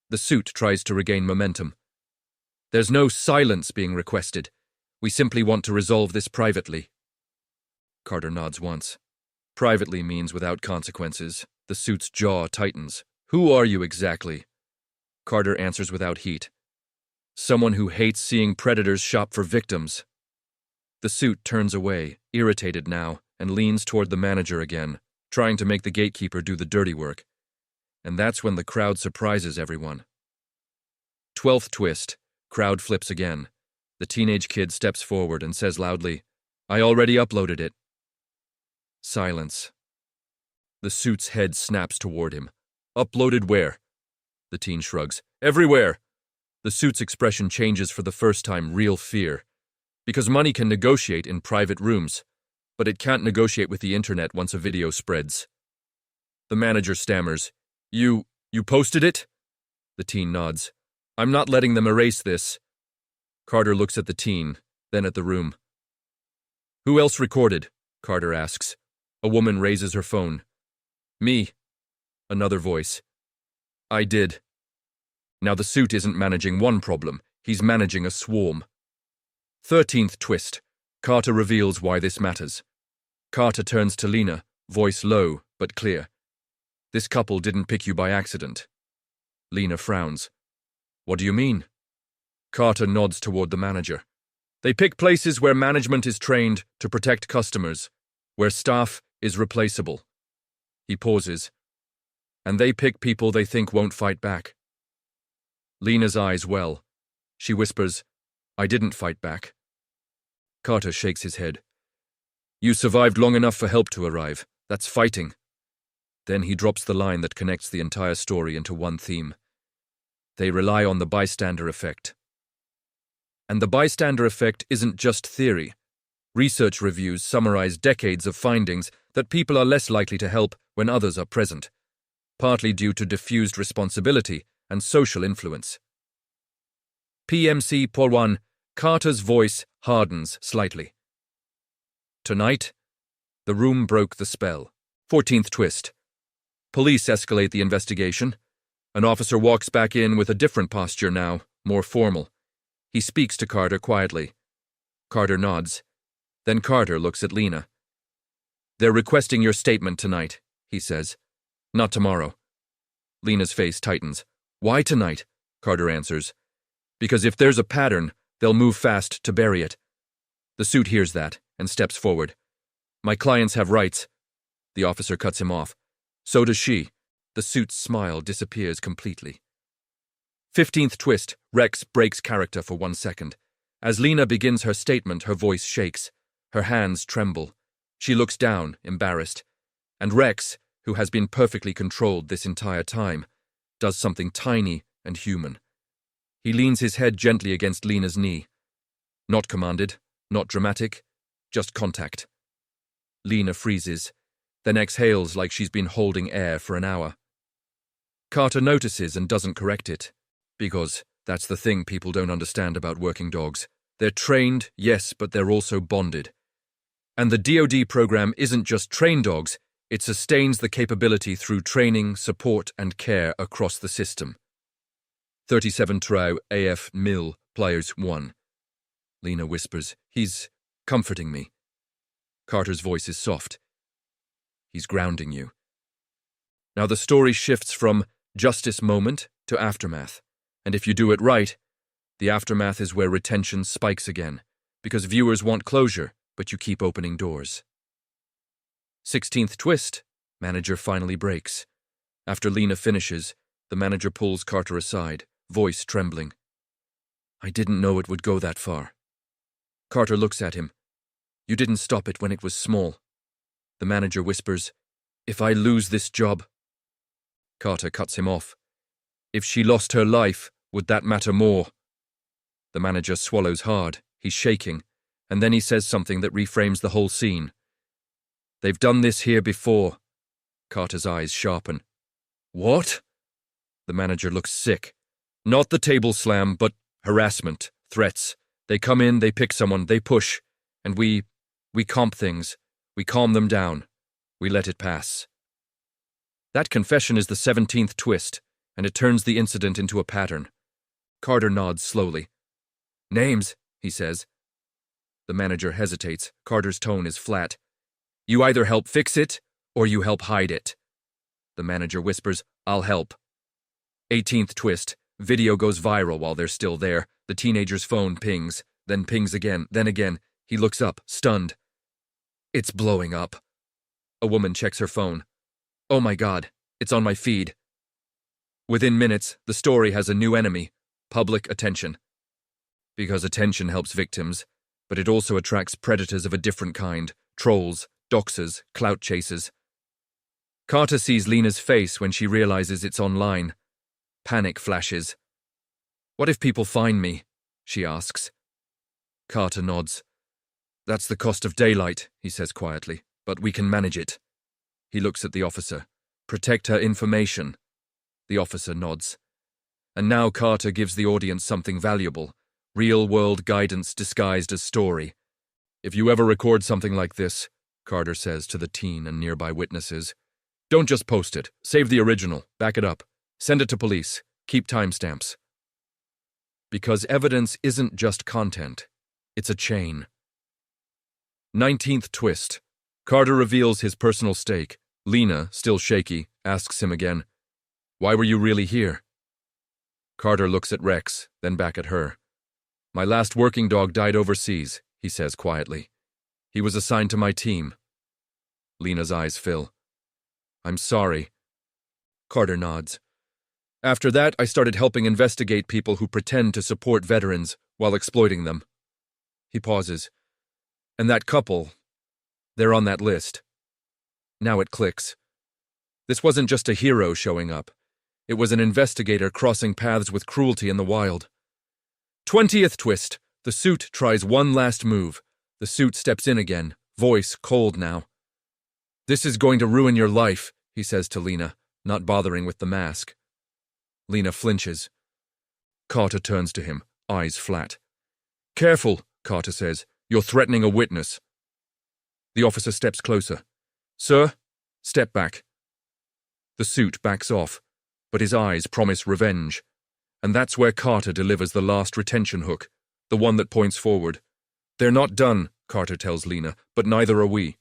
The suit tries to regain momentum. There's no silence being requested. We simply want to resolve this privately. Carter nods once. Privately means without consequences. The suit's jaw tightens. Who are you exactly? Carter answers without heat. Someone who hates seeing predators shop for victims. The suit turns away, irritated now, and leans toward the manager again, trying to make the gatekeeper do the dirty work. And that's when the crowd surprises everyone. 12th twist. Crowd flips again. The teenage kid steps forward and says loudly, I already uploaded it. Silence. The suit's head snaps toward him. Uploaded where? The teen shrugs. Everywhere. The suit's expression changes for the first time, real fear. Because money can negotiate in private rooms, but it can't negotiate with the internet once a video spreads. The manager stammers. You posted it? The teen nods. I'm not letting them erase this. Carter looks at the teen, then at the room. Who else recorded? Carter asks. A woman raises her phone. Me. Another voice. I did. Now the suit isn't managing one problem, he's managing a swarm. 13th twist. Carter reveals why this matters. Carter turns to Lena, voice low but clear. This couple didn't pick you by accident. Lena frowns. What do you mean? Carter nods toward the manager. They pick places where management is trained to protect customers, where staff is replaceable. He pauses. And they pick people they think won't fight back. Lena's eyes well. She whispers, I didn't fight back. Carter shakes his head. You survived long enough for help to arrive. That's fighting. Then he drops the line that connects the entire story into one theme. They rely on the bystander effect. And the bystander effect isn't just theory. Research reviews summarize decades of findings that people are less likely to help when others are present, partly due to diffused responsibility and social influence. PMC Por 1, Carter's voice hardens slightly. Tonight, the room broke the spell. 14th twist. Police escalate the investigation. An officer walks back in with a different posture now, more formal. He speaks to Carter quietly. Carter nods. Then Carter looks at Lena. They're requesting your statement tonight, he says. Not tomorrow. Lena's face tightens. Why tonight? Carter answers. Because if there's a pattern, they'll move fast to bury it. The suit hears that and steps forward. My clients have rights. The officer cuts him off. So does she. The suit's smile disappears completely. 15th twist. Rex breaks character for 1 second. As Lena begins her statement, her voice shakes. Her hands tremble. She looks down, embarrassed. And Rex, who has been perfectly controlled this entire time, does something tiny and human. He leans his head gently against Lena's knee. Not commanded, not dramatic, just contact. Lena freezes, then exhales like she's been holding air for an hour. Carter notices and doesn't correct it, because that's the thing people don't understand about working dogs. They're trained, yes, but they're also bonded. And the DoD program isn't just train dogs, It sustains the capability through training, support, and care across the system. 37 Trau AF Mill, Pliers 1. Lena whispers, "He's comforting me." Carter's voice is soft. "He's grounding you." Now the story shifts from justice moment to aftermath. And if you do it right, the aftermath is where retention spikes again, because viewers want closure, but you keep opening doors. 16th twist, manager finally breaks. After Lena finishes, the manager pulls Carter aside, voice trembling. "I didn't know it would go that far." Carter looks at him. "You didn't stop it when it was small." The manager whispers, "If I lose this job..." Carter cuts him off. "If she lost her life, would that matter more?" The manager swallows hard. He's shaking, and then he says something that reframes the whole scene. "They've done this here before." Carter's eyes sharpen. "What?" The manager looks sick. "Not the table slam, but harassment, threats. They come in, they pick someone, they push, and we comp things. We calm them down. We let it pass." That confession is the 17th twist, and it turns the incident into a pattern. Carter nods slowly. "Names," he says. The manager hesitates. Carter's tone is flat. "You either help fix it, or you help hide it." The manager whispers, "I'll help." 18th twist. Video goes viral while they're still there. The teenager's phone pings, then pings again, then again. He looks up, stunned. It's blowing up. A woman checks her phone. "Oh my God, it's on my feed." Within minutes, the story has a new enemy: public attention. Because attention helps victims, but it also attracts predators of a different kind: trolls, doxers, clout chasers. Carter sees Lena's face when she realizes it's online. Panic flashes. "What if people find me?" she asks. Carter nods. "That's the cost of daylight," he says quietly, "but we can manage it." He looks at the officer. "Protect her information." The officer nods. And now Carter gives the audience something valuable: real-world guidance disguised as story. "If you ever record something like this," Carter says to the teen and nearby witnesses, "don't just post it. Save the original. Back it up. Send it to police. Keep timestamps." Because evidence isn't just content. It's a chain. 19th twist. Carter reveals his personal stake. Lena, still shaky, asks him again, "Why were you really here?" Carter looks at Rex, then back at her. "My last working dog died overseas," he says quietly. "He was assigned to my team." Lena's eyes fill. "I'm sorry." Carter nods. "After that, I started helping investigate people who pretend to support veterans while exploiting them." He pauses. "And that couple, they're on that list." Now it clicks. This wasn't just a hero showing up. It was an investigator crossing paths with cruelty in the wild. 20th twist. The suit tries one last move. The suit steps in again, voice cold now. "This is going to ruin your life," he says to Lena, not bothering with the mask. Lena flinches. Carter turns to him, eyes flat. "Careful," Carter says. "You're threatening a witness." The officer steps closer. "Sir, step back." The suit backs off, but his eyes promise revenge. And that's where Carter delivers the last retention hook, the one that points forward. "They're not done," Carter tells Lena, "but neither are we."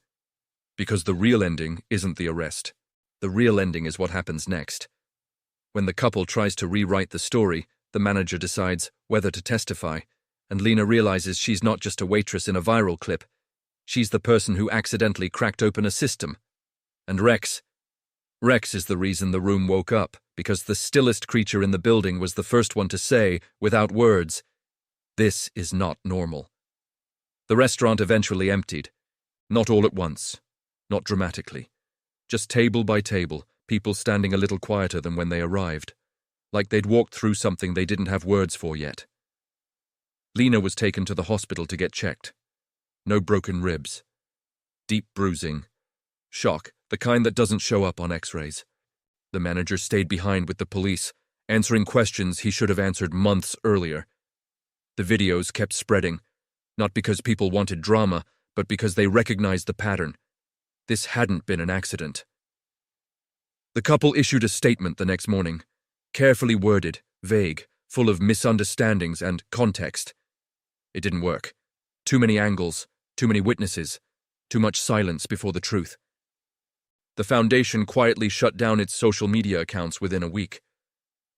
Because the real ending isn't the arrest. The real ending is what happens next. When the couple tries to rewrite the story, the manager decides whether to testify, and Lena realizes she's not just a waitress in a viral clip. She's the person who accidentally cracked open a system. And Rex is the reason the room woke up, because the stillest creature in the building was the first one to say, without words, "This is not normal." The restaurant eventually emptied. Not all at once. Not dramatically. Just table by table, people standing a little quieter than when they arrived, like they'd walked through something they didn't have words for yet. Lena was taken to the hospital to get checked. No broken ribs. Deep bruising. Shock, the kind that doesn't show up on x-rays. The manager stayed behind with the police, answering questions he should have answered months earlier. The videos kept spreading, not because people wanted drama, but because they recognized the pattern. This hadn't been an accident. The couple issued a statement the next morning, carefully worded, vague, full of misunderstandings and context. It didn't work. Too many angles, too many witnesses, too much silence before the truth. The foundation quietly shut down its social media accounts within a week.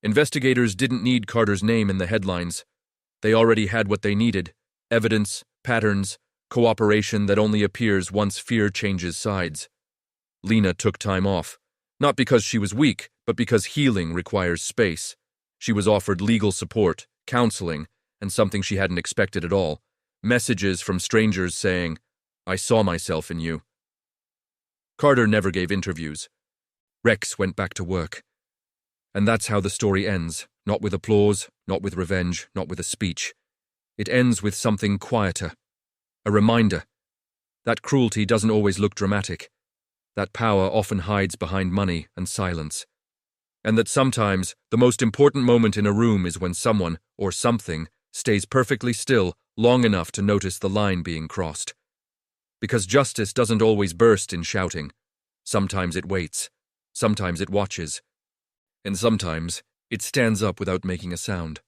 Investigators didn't need Carter's name in the headlines. They already had what they needed: evidence, patterns, cooperation that only appears once fear changes sides. Lena took time off, not because she was weak, but because healing requires space. She was offered legal support, counseling, and something she hadn't expected at all: messages from strangers saying, "I saw myself in you." Carter never gave interviews. Rex went back to work. And that's how the story ends, not with applause, not with revenge, not with a speech. It ends with something quieter. A reminder that cruelty doesn't always look dramatic, that power often hides behind money and silence, and that sometimes the most important moment in a room is when someone, or something, stays perfectly still long enough to notice the line being crossed. Because justice doesn't always burst in shouting. Sometimes it waits, sometimes it watches, and sometimes it stands up without making a sound.